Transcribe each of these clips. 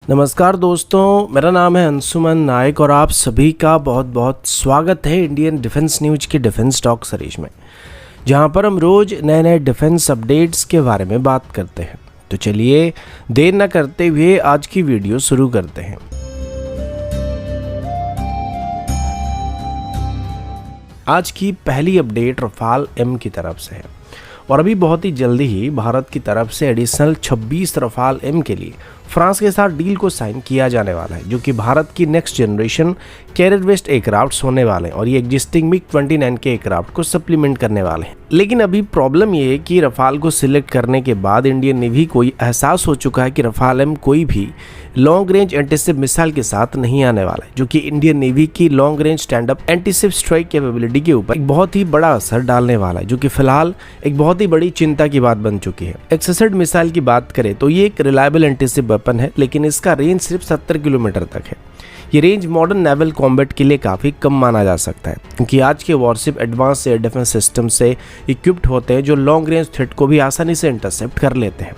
नमस्कार दोस्तों, मेरा नाम है अंशुमन नायक और आप सभी का बहुत बहुत स्वागत है इंडियन डिफेंस न्यूज के डिफेंस टॉक सीरीज में, जहां पर हम रोज नए नए डिफेंस अपडेट्स के बारे में बात करते हैं। तो चलिए देर न करते हुए आज की वीडियो शुरू करते हैं। आज की पहली अपडेट रफाल एम की तरफ से है और अभी बहुत ही जल्दी ही भारत की तरफ से एडिशनल 26 रफाल एम के लिए फ्रांस के साथ डील को साइन किया जाने वाला है, जो कि भारत की next generation career based aircrafts होने वाले हैं और ये एग्जिस्टिंग मिग 29 के एयरक्राफ्ट को सप्लीमेंट करने वाले हैं। लेकिन अभी प्रॉब्लम ये है कि रफाल को सिलेक्ट करने के बाद इंडियन नेवी को एहसास हो चुका है कि रफाल एम कोई भी लॉन्ग रेंज एंटीशिप मिसाइल के साथ नहीं आने वाला है, जो कि इंडियन नेवी की long range stand up antiship strike capability के ऊपर एक बहुत ही बड़ा असर डालने वाला है, जो कि फिलहाल एक बहुत ही बड़ी चिंता की बात बन चुकी है। एक्सेसिड मिसाइल की बात करें तो ये एक रिलायबल एंटीशिप वेपन है, लेकिन इसका रेंज सिर्फ 70 किलोमीटर तक है। ये रेंज मॉडर्न नेवल कॉम्बैट के लिए काफ़ी कम माना जा सकता है, क्योंकि आज के worship advance air defence system से इक्विप्ड होते हैं जो लॉन्ग रेंज थ्रेट को भी आसानी से इंटरसेप्ट कर लेते हैं।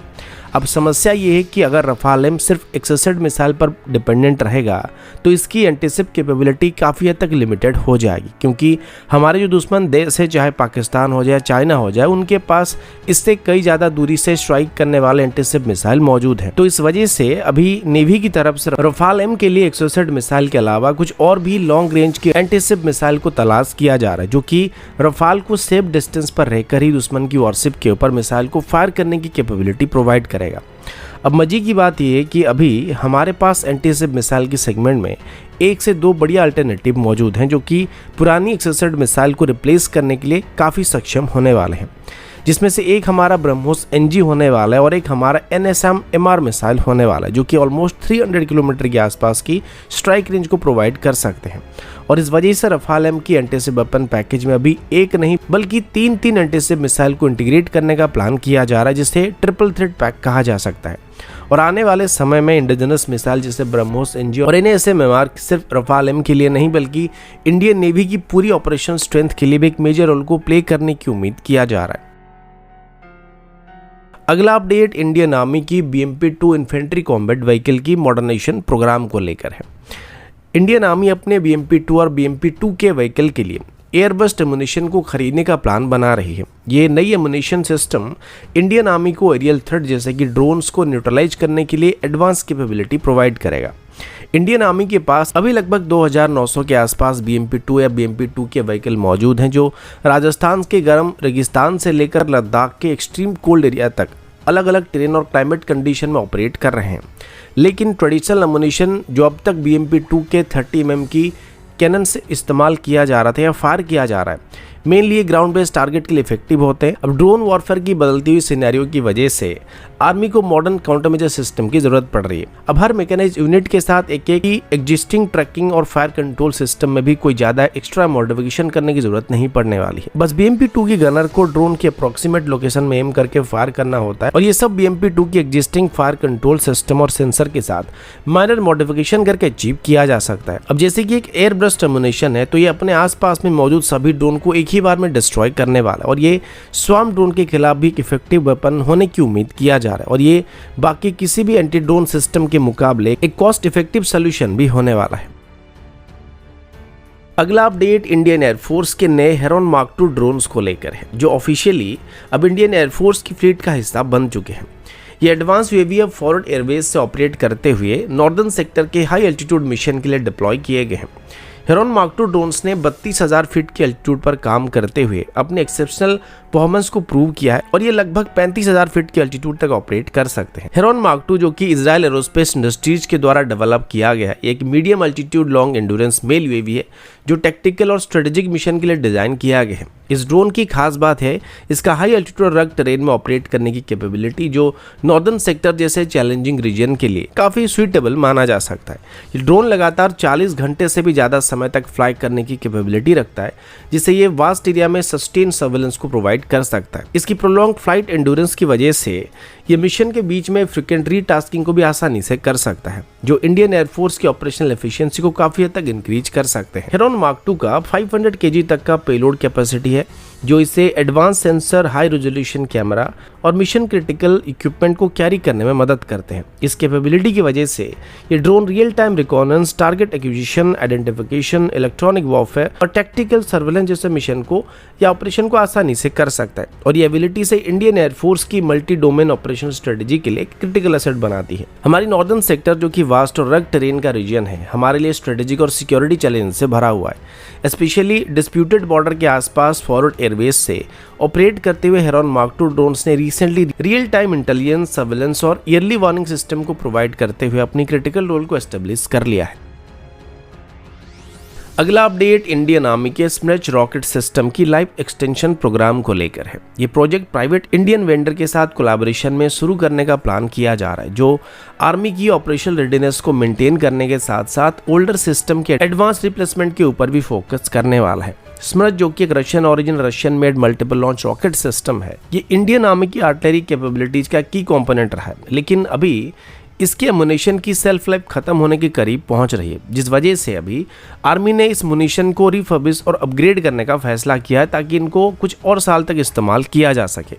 अब समस्या ये है कि अगर रफाल एम सिर्फ एक्सेसिड मिसाइल पर डिपेंडेंट रहेगा तो इसकी एंटीशिप कैपेबिलिटी काफ़ी हद तक लिमिटेड हो जाएगी, क्योंकि हमारे जो दुश्मन देश है, चाहे पाकिस्तान हो जाए चाइना हो जाए, उनके पास इससे कई ज़्यादा दूरी से स्ट्राइक करने वाले एंटीशिप मिसाइल मौजूद हैं। तो इस वजह से अभी नेवी की तरफ से रफाल एम के लिए एक्सेसिड मिसाइल के अलावा कुछ और भी लॉन्ग रेंज की एंटीशिप मिसाइल को तलाश किया जा रहा है, जो कि रफाल को सेफ डिस्टेंस पर रहकर ही दुश्मन की वॉरशिप के ऊपर मिसाइल को फायर करने की कैपेबिलिटी प्रोवाइड करेगा। अब मजे की बात यह है कि अभी हमारे पास एंटीशिप मिसाइल के सेगमेंट में एक से दो बढ़िया अल्टरनेटिव मौजूद हैं, जो कि पुरानी एक्सेसिड मिसाइल को रिप्लेस करने के लिए काफ़ी सक्षम होने वाले हैं, जिसमें से एक हमारा ब्रह्मोस एनजी होने वाला है और एक हमारा NSM-MR मिसाइल होने वाला है, जो कि ऑलमोस्ट 300 किलोमीटर के आसपास की स्ट्राइक रेंज को प्रोवाइड कर सकते हैं। और इस वजह से रफाल एम की एंटीशिप वेपन पैकेज में अभी एक नहीं बल्कि तीन एंटीशिप मिसाइल को इंटीग्रेट करने का प्लान किया जा रहा है, जिसे ट्रिपल थ्रेट पैक कहा जा सकता है। और आने वाले समय में इंडिजिनस मिसाइल जैसे ब्रह्मोस एनजी और NSM-MR सिर्फ रफाल एम के लिए नहीं बल्कि इंडियन नेवी की पूरी ऑपरेशन स्ट्रेंथ के लिए भी एक मेजर रोल को प्ले करने की उम्मीद किया जा रहा है। अगला अपडेट इंडियन आर्मी की BMP-2 इन्फेंट्री कॉम्बैट व्हीकल की मॉडर्नाइजेशन प्रोग्राम को लेकर है। इंडियन आर्मी अपने BMP-2 और BMP-2 के व्हीकल के लिए एयरबस्ट एमुनिशन को खरीदने का प्लान बना रही है। ये नई एमुनिशन सिस्टम इंडियन आर्मी को एरियल थ्रेट जैसे कि ड्रोन्स को न्यूट्रलाइज करने के लिए एडवांस कैपेबिलिटी प्रोवाइड करेगा। इंडियन आर्मी के पास अभी लगभग 2900 के आसपास BMP-2 या BMP-2 के व्हीकल मौजूद हैं, जो राजस्थान के गर्म रेगिस्तान से लेकर लद्दाख के एक्सट्रीम कोल्ड एरिया तक अलग अलग टेरेन और क्लाइमेट कंडीशन में ऑपरेट कर रहे हैं। लेकिन ट्रेडिशनल एमुनिशन जो अब तक BMP-2 के 30 mm की कैनन से इस्तेमाल किया जा रहा था या फायर किया जा रहा है, मेनली ये ग्राउंड बेस्ड टारगेट के लिए इफेक्टिव होते हैं। अब ड्रोन वॉरफेयर की बदलती हुई सिनेरियो की वजह से आर्मी को मॉडर्न काउंटरमेजर सिस्टम की जरूरत पड़ रही है। अब हर मैकेनाइज्ड यूनिट के साथ एक एग्जिस्टिंग ट्रैकिंग और फायर कंट्रोल सिस्टम में भी कोई ज्यादा एक्स्ट्रा मॉडिफिकेशन करने की जरूरत नहीं पड़ने वाली है। बस BMP-2 की गनर को ड्रोन के अप्रोक्सीमेट लोकेशन में एम करके फायर करना होता है और ये सब BMP-2 की एग्जिस्टिंग फायर कंट्रोल सिस्टम और सेंसर के साथ माइनर मॉडिफिकेशन करके अचीव किया जा सकता है। अब जैसे कि एक एयर ब्रस्ट एमुनिशन है, तो ये अपने आसपास में मौजूद सभी ड्रोन को एक ही बार में डिस्ट्रॉय करने वाला और ये स्वार्म ड्रोन के खिलाफ भी एक इफेक्टिव वेपन होने की उम्मीद किया जा रहा है और ये बाकी किसी भी एंटी ड्रोन सिस्टम के मुकाबले एक कॉस्ट इफेक्टिव सोल्यूशन भी होने वाला है। अगला अपडेट इंडियन एयरफोर्स के नए हेरॉन मार्क 2 ड्रोन्स को लेकर है, जो ऑफिशियली अब इंडियन एयरफोर्स की फ्लीट का हिस्सा बन चुके हैं। ये एडवांस UAV अब फॉरवर्ड एयरवेज से ऑपरेट करते हुए नॉर्दर्न सेक्टर के हाई एल्टीट्यूड मिशन के लिए डिप्लॉय किए गए हैं। हेरॉन मार्क 2 ड्रोन्स ने 32,000 फीट की एल्टीट्यूड पर काम करते हुए अपने एक्सेप्शनल परफॉर्मेंस को प्रूव किया है और ये लगभग 35,000 फीट की एल्टीट्यूड तक ऑपरेट कर सकते हैं। हेरॉन मार्क 2, जो कि इजराइल एरोस्पेस इंडस्ट्रीज के द्वारा डेवलप किया गया है, एक medium altitude long endurance male UAV है, जो टैक्टिकल और स्ट्रेटेजिक मिशन के लिए डिजाइन किया गया है। इस ड्रोन की खास बात है इसका हाई एल्टीट्यूड रग टेरेन में ऑपरेट करने की कैपेबिलिटी, जो नॉर्दर्न सेक्टर जैसे चैलेंजिंग रीजन के लिए काफी सुइटेबल माना जा सकता है। ये ड्रोन लगातार 40 घंटे से भी ज्यादा समय तक फ्लाई करने की कैपेबिलिटी रखता है, जिससे ये वास्ट एरिया में सस्टेन सर्वेलेंस को प्रोवाइड कर सकता है। इसकी प्रोलॉन्ग फ्लाइट एंड्योरेंस की वजह से ये मिशन के बीच में फ्रीक्वेंट रीटास्किंग को भी आसानी से कर सकता है, जो इंडियन एयरफोर्स की ऑपरेशनल एफिशिएंसी को काफी हद तक इंक्रीज कर सकते हैं। हेरॉन मार्क 2 का 500 kg तक का पेलोड कैपेसिटी है, जो इसे advance sensor, high resolution camera और मिशन क्रिटिकल इक्विपमेंट को कैरी करने में मदद करते हैं। इस कैपेबिलिटी की वजह से ये drone real time reconnaissance, target acquisition, identification, electronic warfare और टैक्टिकल सर्वेलेंस जैसे मिशन को या ऑपरेशन को आसानी से कर सकता है। और ये एबिलिटी से इंडियन एयरफोर्स की मल्टी डोमेन ऑपरेशन स्ट्रेटेजी के लिए क्रिटिकल एसेट बनाती है। हमारी नॉर्दर्न सेक्टर, जो कि वास्ट और रग टेरेन का रीजन है, हमारे लिए स्ट्रेटेजिक और सिक्योरिटी चैलेंज से भरा हुआ है। स्पेशली डिस्प्यूटेड बॉर्डर के आसपास फॉरवर्ड एयरवेज से ऑपरेट करते हुए हेरॉन मार्क 2 ड्रोन्स ने recently real time intelligence, surveillance और ईयरली वार्निंग सिस्टम को प्रोवाइड करते हुए अपनी क्रिटिकल रोल को एस्टेब्लिश कर लिया है। अगला अपडेट इंडियन आर्मी के स्मृच रॉकेट सिस्टम की लाइफ एक्सटेंशन प्रोग्राम को लेकर है। ये प्रोजेक्ट प्राइवेट इंडियन वेंडर के साथ कोलैबोरेशन में शुरू करने का प्लान किया जा रहा है, जो आर्मी की ऑपरेशनल रेडीनेस को मेंटेन करने के साथ साथ ओल्डर सिस्टम के एडवांस रिप्लेसमेंट के ऊपर भी फोकस करने वाला है। स्मृच, जो कि एक Russian origin, Russian made multiple launch rocket system है, ये इंडियन आर्मी की आर्टिलरी कैपेबिलिटीज का की कंपोनेंट रहा है, लेकिन अभी इसके एमुनेशन की सेल्फ लाइफ खत्म होने के करीब पहुंच रही है, जिस वजह से अभी आर्मी ने इस मुनिशन को रिफर्बिश और अपग्रेड करने का फैसला किया है ताकि इनको कुछ और साल तक इस्तेमाल किया जा सके।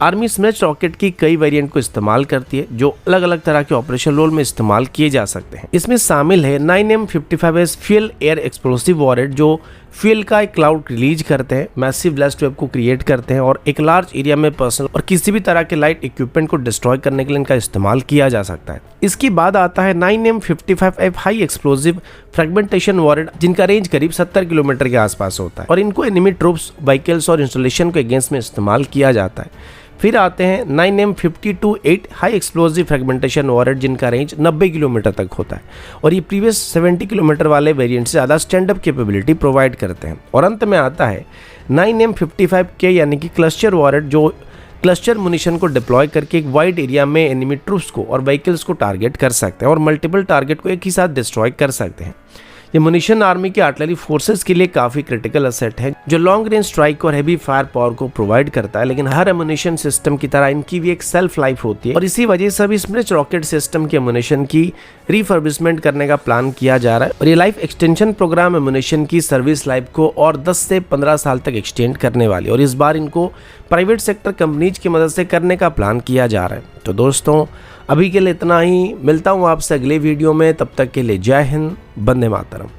आर्मी स्मृच रॉकेट की कई वेरिएंट को इस्तेमाल करती है, जो अलग अलग तरह के ऑपरेशन रोल में इस्तेमाल किए जा सकते हैं। इसमें शामिल है 9M55S फ्यूल एयर एक्सप्लोसिव वॉरेट, जो फ्यूल का एक क्लाउड रिलीज करते हैं, मैसिव ब्लास्ट वेव को क्रिएट करते हैं और एक लार्ज एरिया में पर्सनल और किसी भी तरह के लाइट इक्विपमेंट को डिस्ट्रॉय करने के लिए इनका इस्तेमाल किया जा सकता है। इसके बाद आता है 9M55F हाई एक्सप्लोसिव फ्रेगमेंटेशन वॉरेट, जिनका रेंज करीब 70 किलोमीटर के आसपास होता है और इनको एनिमी ट्रूप्स, व्हीकल्स और इंस्टॉलेशन के अगेंस्ट में इस्तेमाल किया जाता है। फिर आते हैं 9M52-8 हाई एक्सप्लोसिव फ्रेगमेंटेशन वॉरेट, जिनका रेंज 90 किलोमीटर तक होता है और ये प्रीवियस 70 किलोमीटर वाले वेरिएंट से ज़्यादा स्टैंड अप कैपेबिलिटी प्रोवाइड करते हैं। और अंत में आता है 9M55K यानी कि क्लस्टर वॉरेट, जो क्लस्टर मुनिशन को डिप्लॉय करके एक वाइड एरिया में एनिमी ट्रूप्स को और व्हीकल्स को टारगेट कर सकते हैं और मल्टीपल टारगेट को एक ही साथ डिस्ट्रॉय कर सकते हैं। ये मुनिशन आर्मी के आर्टिलरी फोर्सेस के लिए काफ़ी क्रिटिकल एसेट है, जो लॉन्ग रेंज स्ट्राइक और हैवी फायर पावर को प्रोवाइड करता है, लेकिन हर एमुनेशन सिस्टम की तरह इनकी भी एक सेल्फ लाइफ होती है और इसी वजह से अभी स्मृच रॉकेट सिस्टम के एमुनेशन की रिफर्बिशमेंट करने का प्लान किया जा रहा है और ये लाइफ एक्सटेंशन प्रोग्राम एमुनेशन की सर्विस लाइफ को और 10 से 15 साल तक एक्सटेंड करने वाली है और इस बार इनको प्राइवेट सेक्टर कंपनीज की मदद से करने का प्लान किया जा रहा है। तो दोस्तों, अभी के लिए इतना ही। मिलता हूँ आपसे अगले वीडियो में, तब तक के लिए जय हिंद, वंदे मातरम।